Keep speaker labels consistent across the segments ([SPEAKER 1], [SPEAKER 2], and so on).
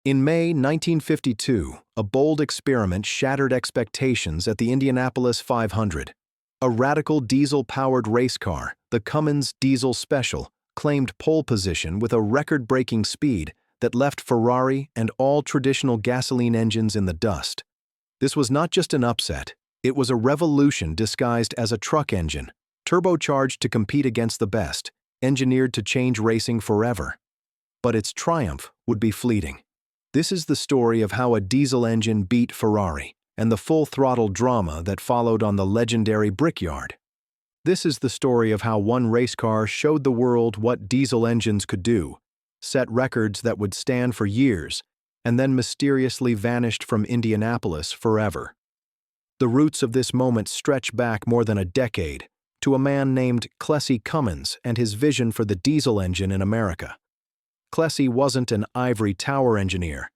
[SPEAKER 1] In May 1952, a bold experiment shattered expectations at the Indianapolis 500. A radical diesel-powered race car, the Cummins Diesel Special, claimed pole position with a record-breaking speed that left Ferrari and all traditional gasoline engines in the dust. This was not just an upset, it was a revolution disguised as a truck engine, turbocharged to compete against the best, engineered to change racing forever. But its triumph would be fleeting. This is the story of how a diesel engine beat Ferrari, and the full-throttle drama that followed on the legendary Brickyard. This is the story of how one race car showed the world what diesel engines could do, set records that would stand for years, and then mysteriously vanished from Indianapolis forever. The roots of this moment stretch back more than a decade, to a man named Clessie Cummins and his vision for the diesel engine in America. Clessie wasn't an ivory tower engineer.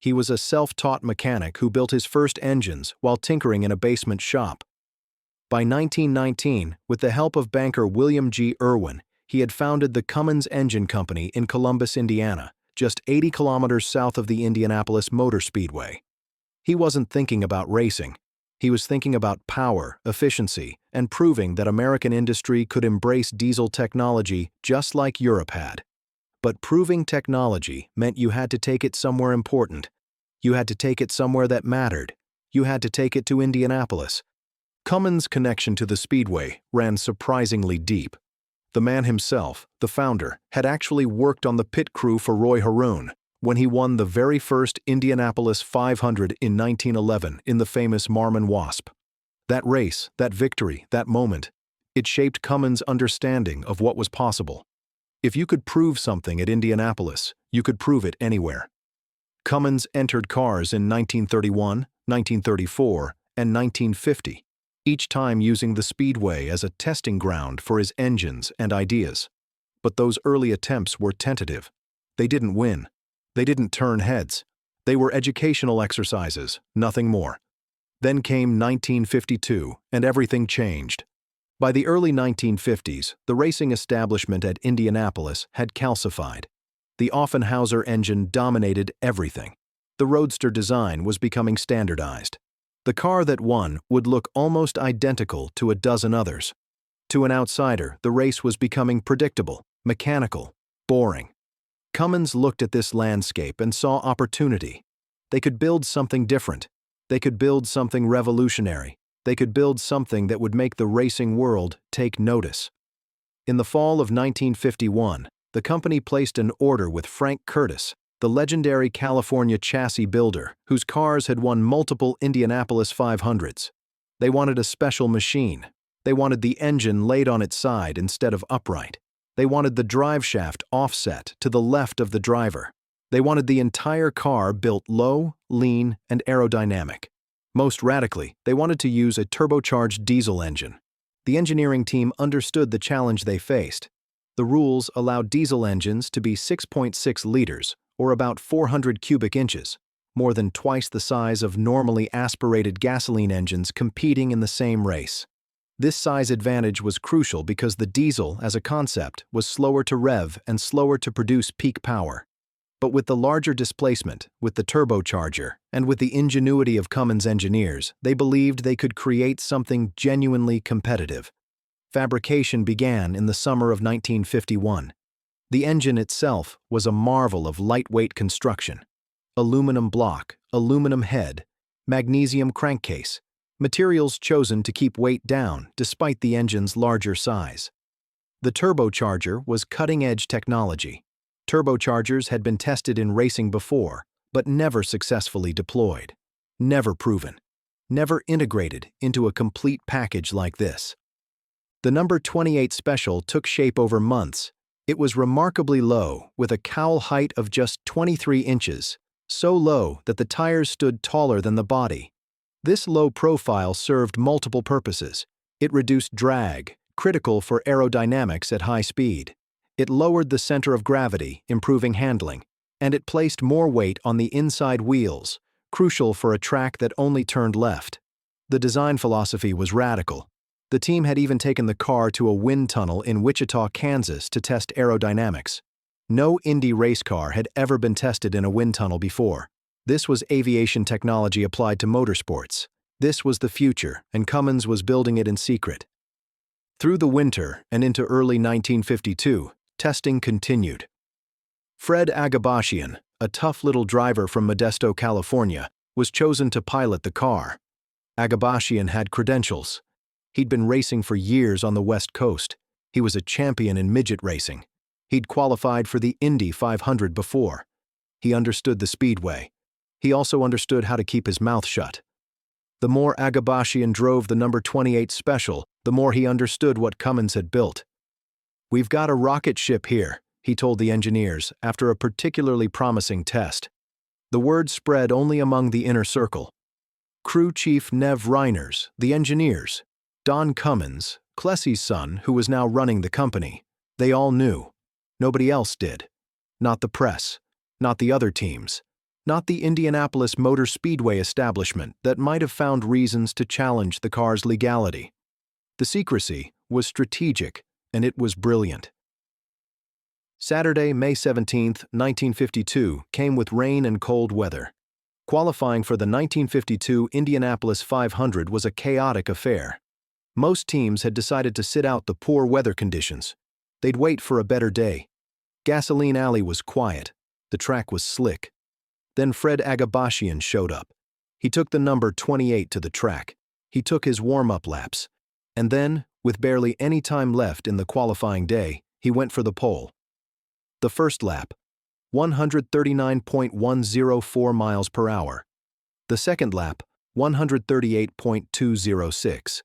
[SPEAKER 1] He was a self-taught mechanic who built his first engines while tinkering in a basement shop. By 1919, with the help of banker William G. Irwin, he had founded the Cummins Engine Company in Columbus, Indiana, just 80 kilometers south of the Indianapolis Motor Speedway. He wasn't thinking about racing. He was thinking about power, efficiency, and proving that American industry could embrace diesel technology just like Europe had. But proving technology meant you had to take it somewhere important. You had to take it somewhere that mattered. You had to take it to Indianapolis. Cummins' connection to the Speedway ran surprisingly deep. The man himself, the founder, had actually worked on the pit crew for Roy Haroon when he won the very first Indianapolis 500 in 1911 in the famous Marmon Wasp. That race, that victory, that moment, it shaped Cummins' understanding of what was possible. If you could prove something at Indianapolis, you could prove it anywhere. Cummins entered cars in 1931, 1934, and 1950, each time using the Speedway as a testing ground for his engines and ideas. But those early attempts were tentative. They didn't win. They didn't turn heads. They were educational exercises, nothing more. Then came 1952, and everything changed. By the early 1950s, the racing establishment at Indianapolis had calcified. The Offenhauser engine dominated everything. The roadster design was becoming standardized. The car that won would look almost identical to a dozen others. To an outsider, the race was becoming predictable, mechanical, boring. Cummins looked at this landscape and saw opportunity. They could build something different. They could build something revolutionary. They could build something that would make the racing world take notice. In the fall of 1951, the company placed an order with Frank Curtis, the legendary California chassis builder, whose cars had won multiple Indianapolis 500s. They wanted a special machine. They wanted the engine laid on its side instead of upright. They wanted the drive shaft offset to the left of the driver. They wanted the entire car built low, lean, and aerodynamic. Most radically, they wanted to use a turbocharged diesel engine. The engineering team understood the challenge they faced. The rules allowed diesel engines to be 6.6 liters, or about 400 cubic inches, more than twice the size of normally aspirated gasoline engines competing in the same race. This size advantage was crucial because the diesel, as a concept, was slower to rev and slower to produce peak power. But with the larger displacement, with the turbocharger, and with the ingenuity of Cummins engineers, they believed they could create something genuinely competitive. Fabrication began in the summer of 1951. The engine itself was a marvel of lightweight construction. Aluminum block, aluminum head, magnesium crankcase, materials chosen to keep weight down despite the engine's larger size. The turbocharger was cutting-edge technology. Turbochargers had been tested in racing before, but never successfully deployed, never proven, never integrated into a complete package like this. The number 28 Special took shape over months. It was remarkably low, with a cowl height of just 23 inches, so low that the tires stood taller than the body. This low profile served multiple purposes. It reduced drag, critical for aerodynamics at high speed. It lowered the center of gravity, improving handling, and it placed more weight on the inside wheels, crucial for a track that only turned left. The design philosophy was radical. The team had even taken the car to a wind tunnel in Wichita, Kansas to test aerodynamics. No Indy race car had ever been tested in a wind tunnel before. This was aviation technology applied to motorsports. This was the future, and Cummins was building it in secret. Through the winter and into early 1952, testing continued. Fred Agabashian, a tough little driver from Modesto, California, was chosen to pilot the car. Agabashian had credentials. He'd been racing for years on the West Coast. He was a champion in midget racing. He'd qualified for the Indy 500 before. He understood the speedway. He also understood how to keep his mouth shut. The more Agabashian drove the number 28 Special, the more he understood what Cummins had built. "We've got a rocket ship here," he told the engineers after a particularly promising test. The word spread only among the inner circle. Crew Chief Nev Reiners, the engineers, Don Cummins, Clessy's son, who was now running the company, they all knew. Nobody else did. Not the press, not the other teams, not the Indianapolis Motor Speedway establishment that might have found reasons to challenge the car's legality. The secrecy was strategic, and it was brilliant. Saturday, May 17, 1952, came with rain and cold weather. Qualifying for the 1952 Indianapolis 500 was a chaotic affair. Most teams had decided to sit out the poor weather conditions. They'd wait for a better day. Gasoline Alley was quiet. The track was slick. Then Fred Agabashian showed up. He took the number 28 to the track. He took his warm-up laps. And then, with barely any time left in the qualifying day, he went for the pole. The first lap, 139.104 miles per hour. The second lap, 138.206.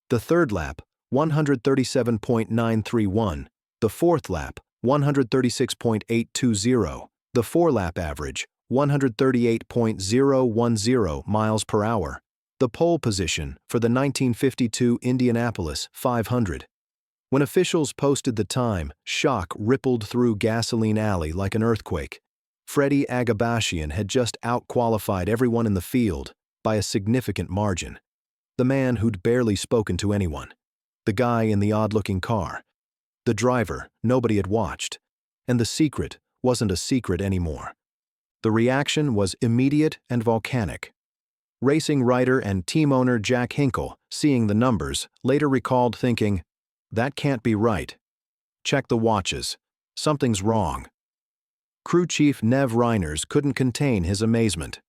[SPEAKER 1] The third lap, 137.931. The fourth lap, 136.820. The four-lap average, 138.010 miles per hour. The pole position for the 1952 Indianapolis 500. When officials posted the time, shock rippled through Gasoline Alley like an earthquake. Freddie Agabashian had just out-qualified everyone in the field by a significant margin. The man who'd barely spoken to anyone. The guy in the odd-looking car. The driver nobody had watched. And the secret wasn't a secret anymore. The reaction was immediate and volcanic. Racing writer and team owner Jack Hinkle, seeing the numbers, later recalled thinking, "That can't be right. Check the watches. Something's wrong." Crew Chief Nev Reiners couldn't contain his amazement.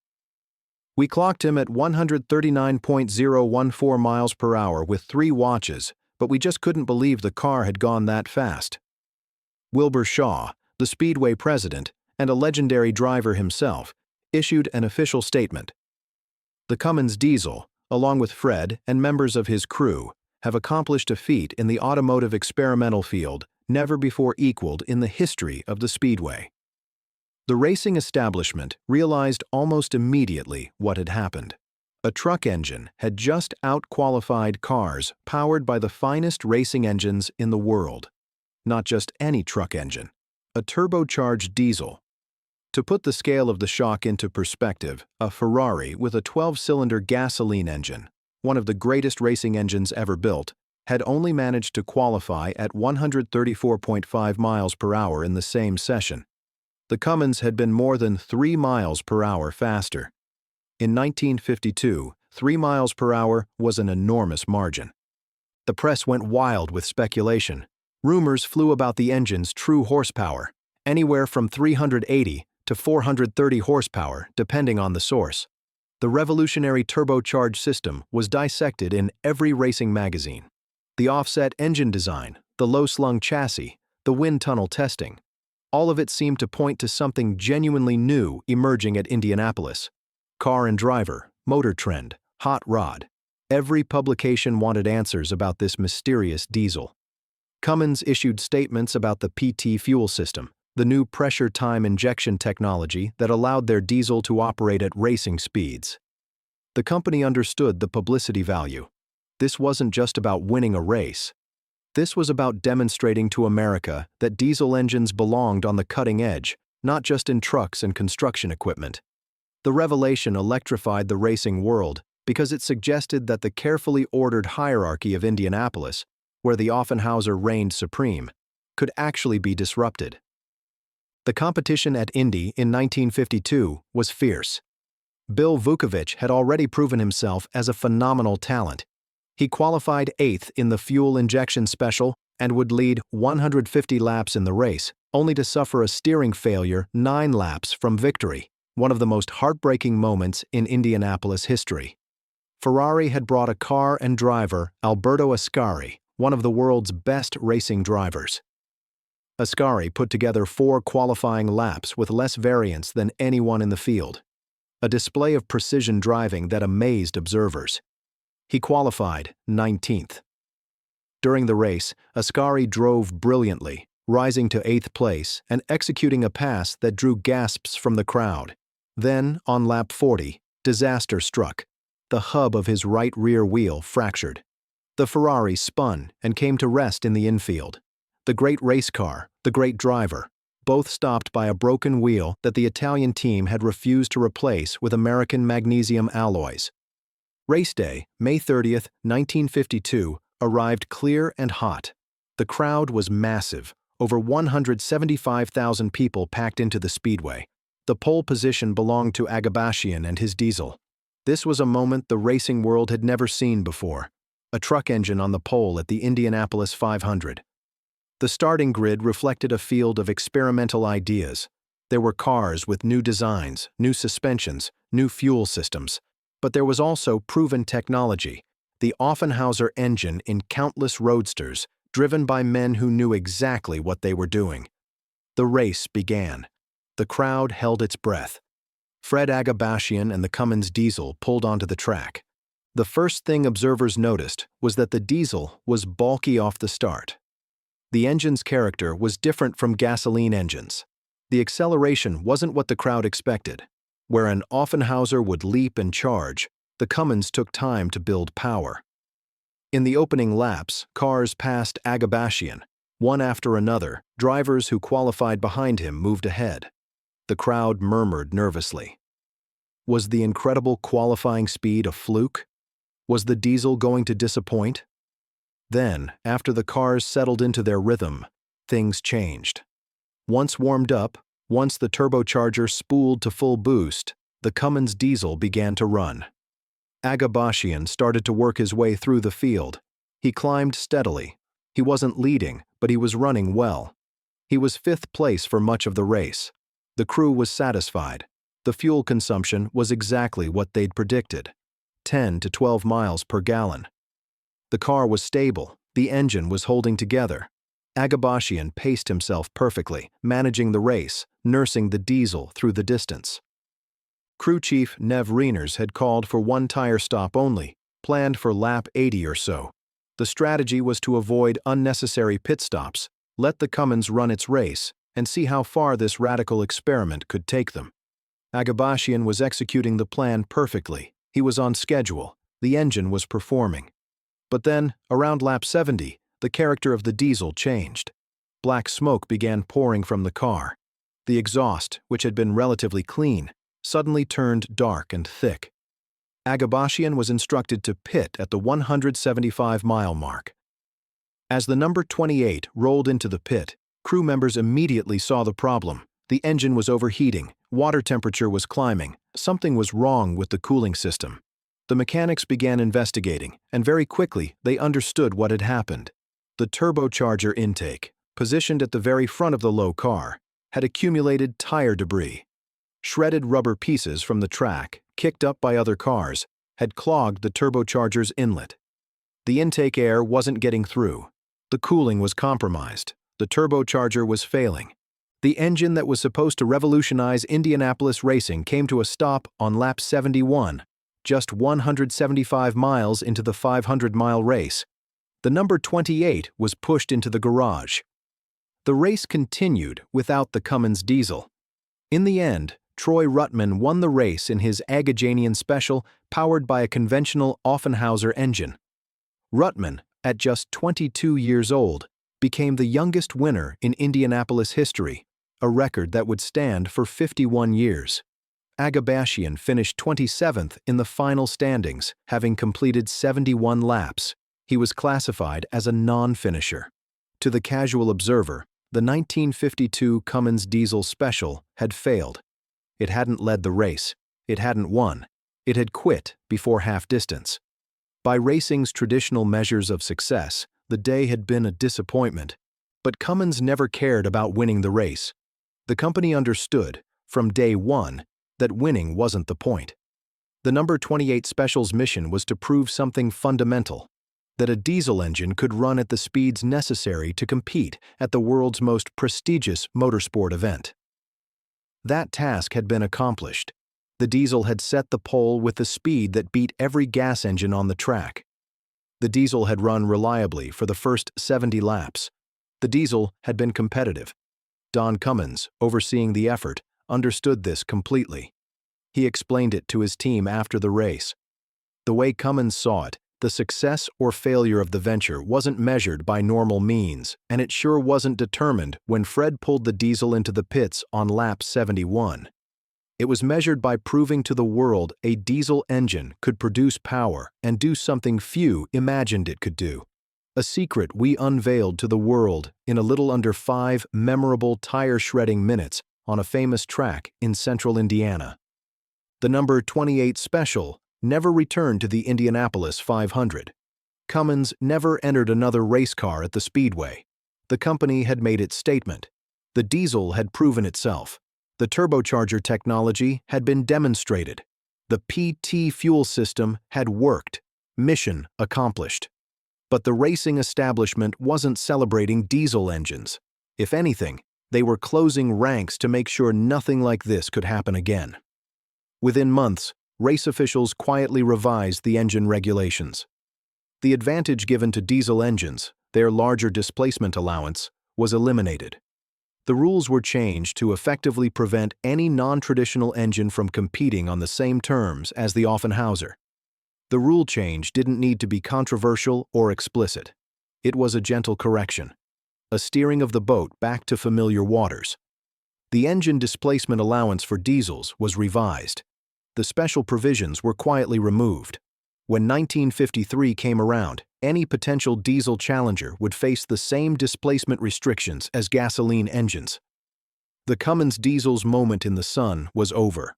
[SPEAKER 1] "We clocked him at 139.014 miles per hour with 3 watches, but we just couldn't believe the car had gone that fast." Wilbur Shaw, the Speedway president and a legendary driver himself, issued an official statement. "The Cummins diesel, along with Fred and members of his crew, have accomplished a feat in the automotive experimental field never before equaled in the history of the Speedway." The racing establishment realized almost immediately what had happened. A truck engine had just out-qualified cars powered by the finest racing engines in the world. Not just any truck engine, a turbocharged diesel. To put the scale of the shock into perspective, a Ferrari with a 12-cylinder gasoline engine, one of the greatest racing engines ever built, had only managed to qualify at 134.5 miles per hour in the same session. The Cummins had been more than 3 miles per hour faster. In 1952, 3 miles per hour was an enormous margin. The press went wild with speculation. Rumors flew about the engine's true horsepower, anywhere from 380 to 430 horsepower, depending on the source. The revolutionary turbocharged system was dissected in every racing magazine. The offset engine design, the low-slung chassis, the wind tunnel testing. All of it seemed to point to something genuinely new emerging at Indianapolis. Car and Driver, Motor Trend, Hot Rod. Every publication wanted answers about this mysterious diesel. Cummins issued statements about the PT fuel system, the new pressure-time injection technology that allowed their diesel to operate at racing speeds. The company understood the publicity value. This wasn't just about winning a race. This was about demonstrating to America that diesel engines belonged on the cutting edge, not just in trucks and construction equipment. The revelation electrified the racing world because it suggested that the carefully ordered hierarchy of Indianapolis, where the Offenhauser reigned supreme, could actually be disrupted. The competition at Indy in 1952 was fierce. Bill Vukovich had already proven himself as a phenomenal talent. He qualified 8th in the fuel injection special and would lead 150 laps in the race, only to suffer a steering failure 9 laps from victory, one of the most heartbreaking moments in Indianapolis history. Ferrari had brought a car and driver, Alberto Ascari, one of the world's best racing drivers. Ascari put together 4 qualifying laps with less variance than anyone in the field, a display of precision driving that amazed observers. He qualified 19th. During the race, Ascari drove brilliantly, rising to 8th place and executing a pass that drew gasps from the crowd. Then, on lap 40, disaster struck. The hub of his right rear wheel fractured. The Ferrari spun and came to rest in the infield. The great race car, the great driver, both stopped by a broken wheel that the Italian team had refused to replace with American magnesium alloys. Race day, May 30, 1952, arrived clear and hot. The crowd was massive, over 175,000 people packed into the speedway. The pole position belonged to Agabashian and his diesel. This was a moment the racing world had never seen before. A truck engine on the pole at the Indianapolis 500. The starting grid reflected a field of experimental ideas. There were cars with new designs, new suspensions, new fuel systems. But there was also proven technology, the Offenhauser engine in countless roadsters, driven by men who knew exactly what they were doing. The race began. The crowd held its breath. Fred Agabashian and the Cummins diesel pulled onto the track. The first thing observers noticed was that the diesel was bulky off the start. The engine's character was different from gasoline engines. The acceleration wasn't what the crowd expected. Where an Offenhauser would leap and charge, the Cummins took time to build power. In the opening laps, cars passed Agabashian. One after another, drivers who qualified behind him moved ahead. The crowd murmured nervously. Was the incredible qualifying speed a fluke? Was the diesel going to disappoint? Then, after the cars settled into their rhythm, things changed. Once warmed up, once the turbocharger spooled to full boost, the Cummins diesel began to run. Agabashian started to work his way through the field. He climbed steadily. He wasn't leading, but he was running well. He was 5th place for much of the race. The crew was satisfied. The fuel consumption was exactly what they'd predicted, 10 to 12 miles per gallon. The car was stable. The engine was holding together. Agabashian paced himself perfectly, managing the race, nursing the diesel through the distance. Crew chief Nev Reiners had called for one tire stop only, planned for lap 80 or so. The strategy was to avoid unnecessary pit stops, let the Cummins run its race, and see how far this radical experiment could take them. Agabashian was executing the plan perfectly. He was on schedule. The engine was performing. But then, around lap 70, the character of the diesel changed. Black smoke began pouring from the car. The exhaust, which had been relatively clean, suddenly turned dark and thick. Agabashian was instructed to pit at the 175-mile mark. As the number 28 rolled into the pit, crew members immediately saw the problem. The engine was overheating, water temperature was climbing, something was wrong with the cooling system. The mechanics began investigating, and very quickly they understood what had happened. The turbocharger intake, positioned at the very front of the low car, had accumulated tire debris. Shredded rubber pieces from the track, kicked up by other cars, had clogged the turbocharger's inlet. The intake air wasn't getting through. The cooling was compromised. The turbocharger was failing. The engine that was supposed to revolutionize Indianapolis racing came to a stop on lap 71, just 175 miles into the 500-mile race. The number 28 was pushed into the garage. The race continued without the Cummins diesel. In the end, Troy Ruttman won the race in his Agabashian Special, powered by a conventional Offenhauser engine. Ruttman, at just 22 years old, became the youngest winner in Indianapolis history, a record that would stand for 51 years. Agabashian finished 27th in the final standings, having completed 71 laps. He was classified as a non-finisher. To the casual observer, The 1952 Cummins Diesel Special had failed. It hadn't led the race. It hadn't won. It had quit before half-distance. By racing's traditional measures of success, the day had been a disappointment. But Cummins never cared about winning the race. The company understood, from day one, that winning wasn't the point. The number 28 Special's mission was to prove something fundamental, that a diesel engine could run at the speeds necessary to compete at the world's most prestigious motorsport event. That task had been accomplished. The diesel had set the pole with a speed that beat every gas engine on the track. The diesel had run reliably for the first 70 laps. The diesel had been competitive. Don Cummins, overseeing the effort, understood this completely. He explained it to his team after the race. The way Cummins saw it, the success or failure of the venture wasn't measured by normal means, and it sure wasn't determined when Fred pulled the diesel into the pits on lap 71. It was measured by proving to the world a diesel engine could produce power and do something few imagined it could do. A secret we unveiled to the world in a little under 5 memorable tire-shredding minutes on a famous track in central Indiana. The number 28 Special never returned to the Indianapolis 500. Cummins never entered another race car at the Speedway. The company had made its statement. The diesel had proven itself. The turbocharger technology had been demonstrated. The PT fuel system had worked. Mission accomplished. But the racing establishment wasn't celebrating diesel engines. If anything, they were closing ranks to make sure nothing like this could happen again. Within months, race officials quietly revised the engine regulations. The advantage given to diesel engines, their larger displacement allowance, was eliminated. The rules were changed to effectively prevent any non-traditional engine from competing on the same terms as the Offenhauser. The rule change didn't need to be controversial or explicit. It was a gentle correction, a steering of the boat back to familiar waters. The engine displacement allowance for diesels was revised. The special provisions were quietly removed. When 1953 came around, any potential diesel challenger would face the same displacement restrictions as gasoline engines. The Cummins diesel's moment in the sun was over.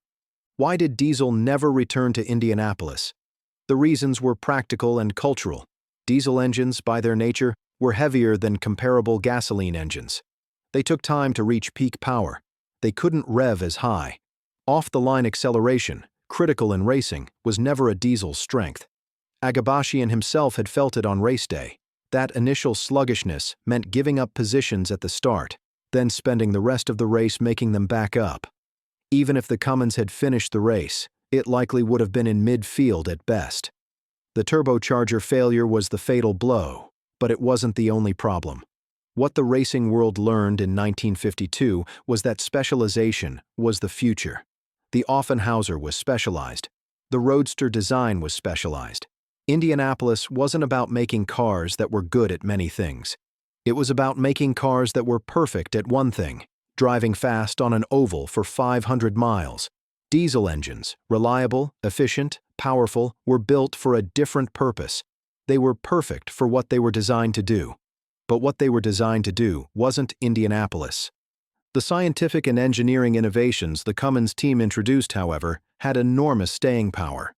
[SPEAKER 1] Why did diesel never return to Indianapolis? The reasons were practical and cultural. Diesel engines, by their nature, were heavier than comparable gasoline engines. They took time to reach peak power. They couldn't rev as high. Off-the-line acceleration, critical in racing, was never a diesel's strength. Agabashian himself had felt it on race day. That initial sluggishness meant giving up positions at the start, then spending the rest of the race making them back up. Even if the Cummins had finished the race, it likely would have been in midfield at best. The turbocharger failure was the fatal blow, but it wasn't the only problem. What the racing world learned in 1952 was that specialization was the future. The Offenhauser was specialized. The Roadster design was specialized. Indianapolis wasn't about making cars that were good at many things. It was about making cars that were perfect at one thing, driving fast on an oval for 500 miles. Diesel engines, reliable, efficient, powerful, were built for a different purpose. They were perfect for what they were designed to do. But what they were designed to do wasn't Indianapolis. The scientific and engineering innovations the Cummins team introduced, however, had enormous staying power.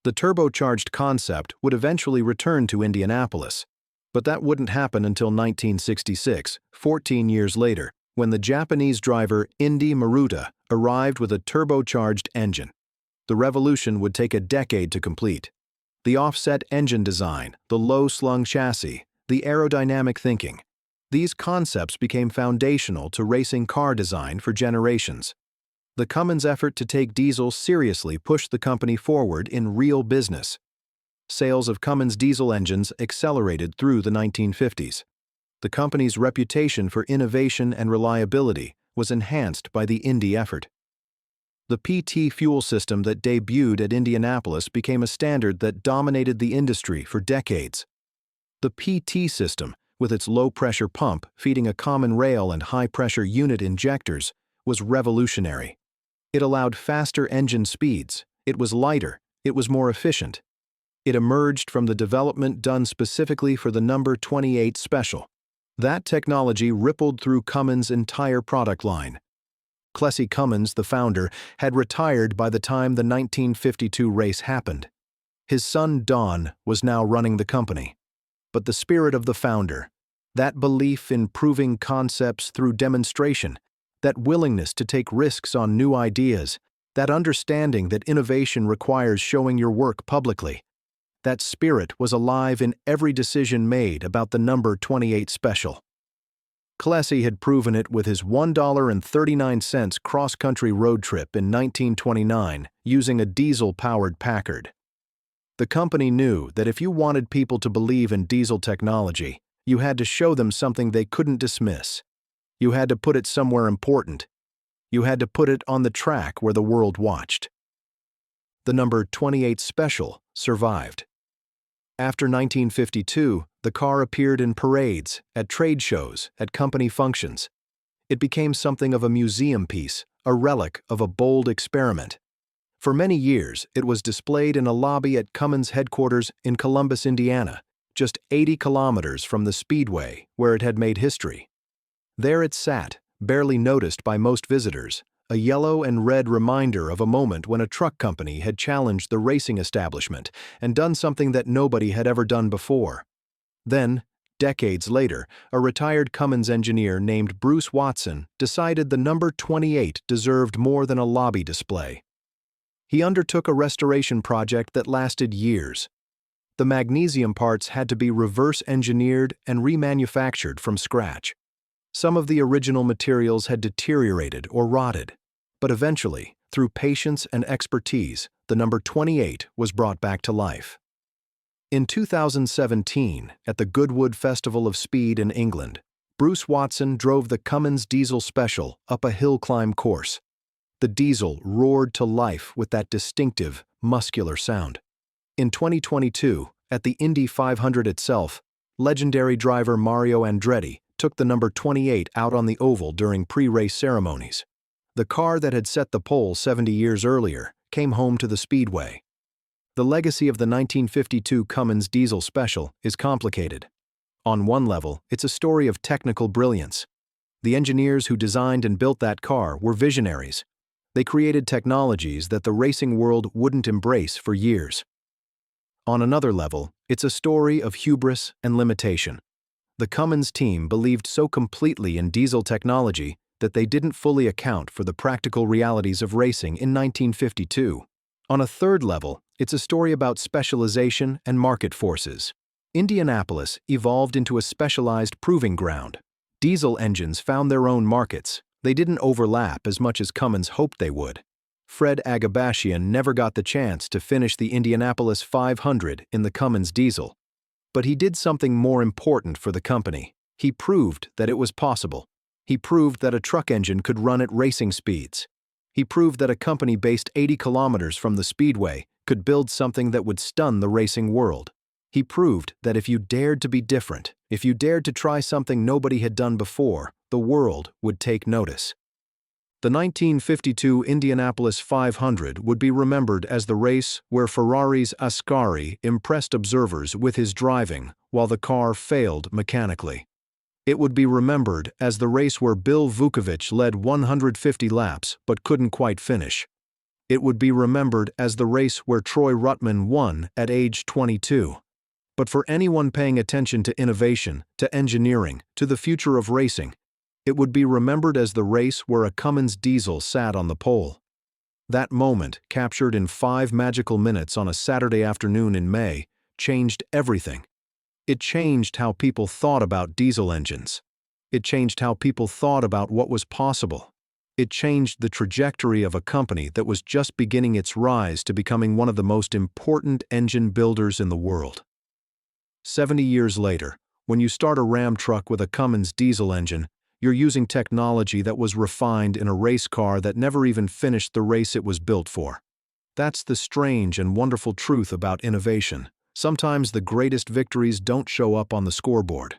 [SPEAKER 1] The turbocharged concept would eventually return to Indianapolis, but that wouldn't happen until 1966, 14 years later, when the Japanese driver Indy arrived with a turbocharged engine. The revolution would take a decade to complete. The offset engine design, the low-slung chassis, the aerodynamic thinking. These concepts became foundational to racing car design for generations. The Cummins effort to take diesel seriously pushed the company forward in real business. Sales of Cummins diesel engines accelerated through the 1950s. The company's reputation for innovation and reliability was enhanced by the Indy effort. The PT fuel system that debuted at Indianapolis became a standard that dominated the industry for decades. The PT system, with its low-pressure pump feeding a common rail and high-pressure unit injectors, was revolutionary. It allowed faster engine speeds, it was lighter, it was more efficient. It emerged from the development done specifically for the number 28 Special. That technology rippled through Cummins' entire product line. Plessy Cummins, the founder, had retired by the time the 1952 race happened. His son, Don, was now running the company. But the spirit of the founder, that belief in proving concepts through demonstration, that willingness to take risks on new ideas, that understanding that innovation requires showing your work publicly, that spirit was alive in every decision made about the number 28 Special. Plessy had proven it with his $1.39 cross-country road trip in 1929 using a diesel-powered Packard. The company knew that if you wanted people to believe in diesel technology, you had to show them something they couldn't dismiss. You had to put it somewhere important. You had to put it on the track where the world watched. The number 28 Special survived. After 1952, the car appeared in parades, at trade shows, at company functions. It became something of a museum piece, a relic of a bold experiment. For many years, it was displayed in a lobby at Cummins headquarters in Columbus, Indiana, just 80 kilometers from the speedway where it had made history. There it sat, barely noticed by most visitors, a yellow and red reminder of a moment when a truck company had challenged the racing establishment and done something that nobody had ever done before. Then, decades later, a retired Cummins engineer named Bruce Watson decided the number 28 deserved more than a lobby display. He undertook a restoration project that lasted years. The magnesium parts had to be reverse-engineered and remanufactured from scratch. Some of the original materials had deteriorated or rotted, but eventually, through patience and expertise, the number 28 was brought back to life. In 2017, at the Goodwood Festival of Speed in England, Bruce Watson drove the Cummins Diesel Special up a hill climb course. The diesel roared to life with that distinctive, muscular sound. In 2022, at the Indy 500 itself, legendary driver Mario Andretti took the number 28 out on the oval during pre-race ceremonies. The car that had set the pole 70 years earlier came home to the speedway. The legacy of the 1952 Cummins Diesel Special is complicated. On one level, it's a story of technical brilliance. The engineers who designed and built that car were visionaries. They created technologies that the racing world wouldn't embrace for years. On another level, it's a story of hubris and limitation. The Cummins team believed so completely in diesel technology that they didn't fully account for the practical realities of racing in 1952. On a third level, it's a story about specialization and market forces. Indianapolis evolved into a specialized proving ground. Diesel engines found their own markets. They didn't overlap as much as Cummins hoped they would. Freddie Agabashian never got the chance to finish the Indianapolis 500 in the Cummins diesel. But he did something more important for the company. He proved that it was possible. He proved that a truck engine could run at racing speeds. He proved that a company based 80 kilometers from the speedway could build something that would stun the racing world. He proved that if you dared to be different, if you dared to try something nobody had done before, the world would take notice. The 1952 Indianapolis 500 would be remembered as the race where Ferrari's Ascari impressed observers with his driving while the car failed mechanically. It would be remembered as the race where Bill Vukovich led 150 laps but couldn't quite finish. It would be remembered as the race where Troy Ruttman won at age 22. But for anyone paying attention to innovation, to engineering, to the future of racing, it would be remembered as the race where a Cummins diesel sat on the pole. That moment, captured in 5 magical minutes on a Saturday afternoon in May, changed everything. It changed how people thought about diesel engines. It changed how people thought about what was possible. It changed the trajectory of a company that was just beginning its rise to becoming one of the most important engine builders in the world. 70 years later, when you start a Ram truck with a Cummins diesel engine, you're using technology that was refined in a race car that never even finished the race it was built for. That's the strange and wonderful truth about innovation. Sometimes the greatest victories don't show up on the scoreboard.